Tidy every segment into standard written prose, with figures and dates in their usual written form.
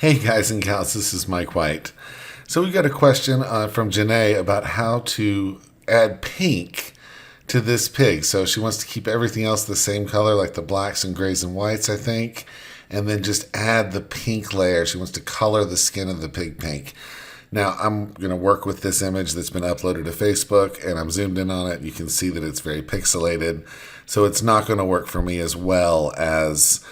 Hey guys and gals, this is Mike White. So we got a question from Janae about how to add pink to this pig. So she wants to keep everything else the same color, like the blacks and grays and whites, I think, and then just add the pink layer. She wants to color the skin of the pig pink. Now I'm going to work with this image that's been uploaded to Facebook, and I'm zoomed in on it. You can see that it's very pixelated, so it's not going to work for me as well as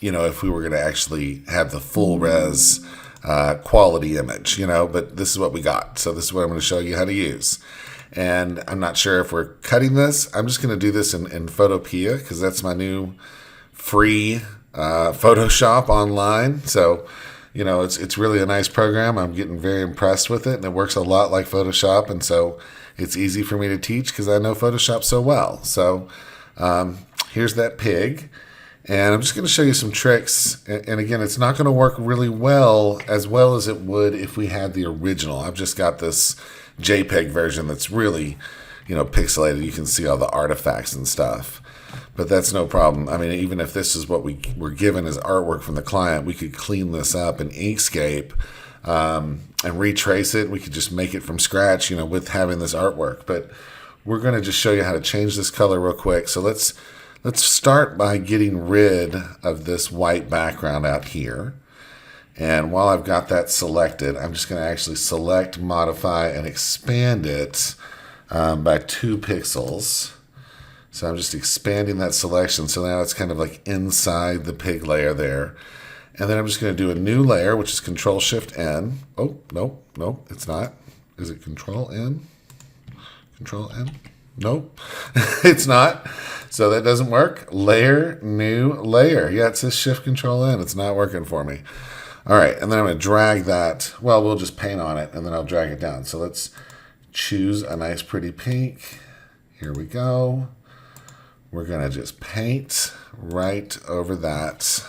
if we were going to actually have the full res quality image, but this is what we got. So this is what I'm going to show you how to use. And I'm not sure if we're cutting this. I'm just going to do this in Photopea because that's my new free Photoshop online. So, it's really a nice program. I'm getting very impressed with it, and it works a lot like Photoshop. And so it's easy for me to teach because I know Photoshop so well. So here's that pig. And I'm just going to show you some tricks. And again, it's not going to work really well as it would if we had the original. I've just got this JPEG version that's really, pixelated. You can see all the artifacts and stuff. But that's no problem. I mean, even if this is what we were given as artwork from the client, we could clean this up in Inkscape and retrace it. We could just make it from scratch, with having this artwork. But we're going to just show you how to change this color real quick. So let's start by getting rid of this white background out here. And while I've got that selected, I'm just going to actually select, modify, and expand it by 2 pixels. So I'm just expanding that selection. So now it's kind of like inside the pig layer there. And then I'm just going to do a new layer, which is Control-Shift-N. Oh, no, it's not. Is it Control-N? Control-N? Nope, it's not. So that doesn't work. Layer, new layer. Yeah, it says Shift-Control-N. It's not working for me. All right, and then I'm going to drag that. Well, we'll just paint on it, and then I'll drag it down. So let's choose a nice pretty pink. Here we go. We're going to just paint right over that.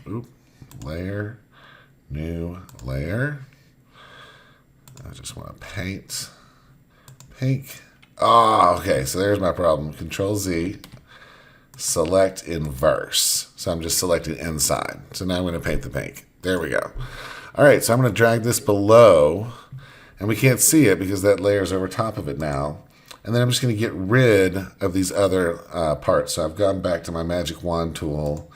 Oop, layer, new layer. I just want to paint pink. Oh, okay, so there's my problem. Control-Z, select inverse. So I'm just selecting inside. So now I'm going to paint the pink. There we go. All right, so I'm going to drag this below, and we can't see it because that layer is over top of it now. And then I'm just going to get rid of these other parts. So I've gone back to my magic wand tool,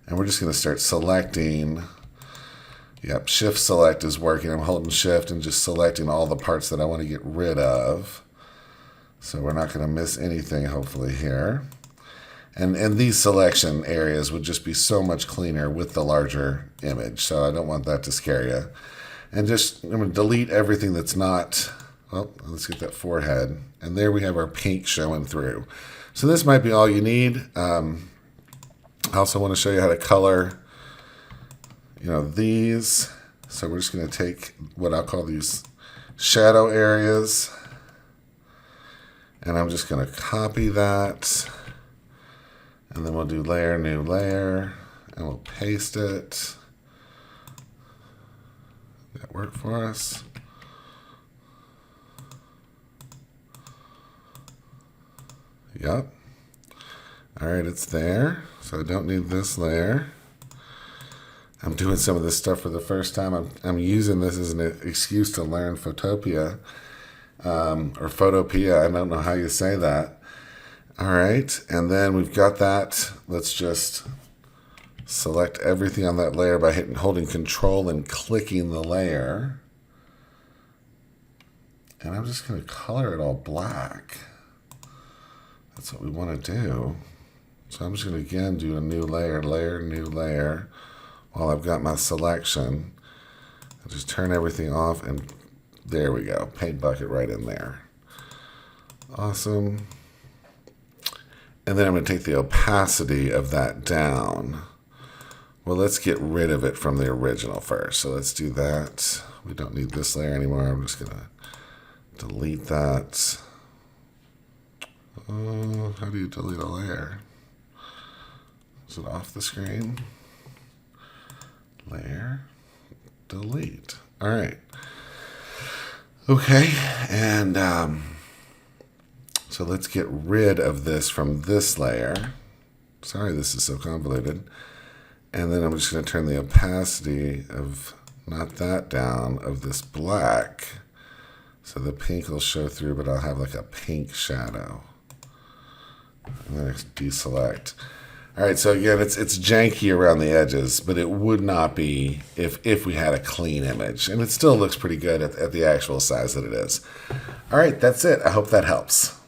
and we're just going to start selecting. Yep, shift select is working. I'm holding shift and just selecting all the parts that I want to get rid of. So we're not going to miss anything, hopefully, here. And these selection areas would just be so much cleaner with the larger image. So I don't want that to scare you. And I'm going to delete everything that's not. Oh, let's get that forehead. And there we have our pink showing through. So this might be all you need. I also want to show you how to color, these. So we're just going to take what I'll call these shadow areas. And I'm just going to copy that. And then we'll do layer, new layer. And we'll paste it. That work for us? Yep. All right, it's there. So I don't need this layer. I'm doing some of this stuff for the first time. I'm using this as an excuse to learn Photopea. Or Photopea, I don't know how you say that. All right, and then we've got that. Let's just select everything on that layer by holding Control and clicking the layer. And I'm just going to color it all black. That's what we want to do. So I'm just going to, again, do a new layer, new layer, while I've got my selection. I'll just turn everything off, and there we go. Paint bucket right in there. Awesome. And then I'm going to take the opacity of that down. Well, let's get rid of it from the original first. So let's do that. We don't need this layer anymore. I'm just going to delete that. How do you delete a layer? Is it off the screen? Layer, delete. All right. Okay, and so let's get rid of this from this layer. Sorry, this is so convoluted. And then I'm just going to turn the opacity of, not that down, of this black. So the pink will show through, but I'll have like a pink shadow. And then I deselect. All right, so again, it's janky around the edges, but it would not be if we had a clean image. And it still looks pretty good at the actual size that it is. All right, that's it. I hope that helps.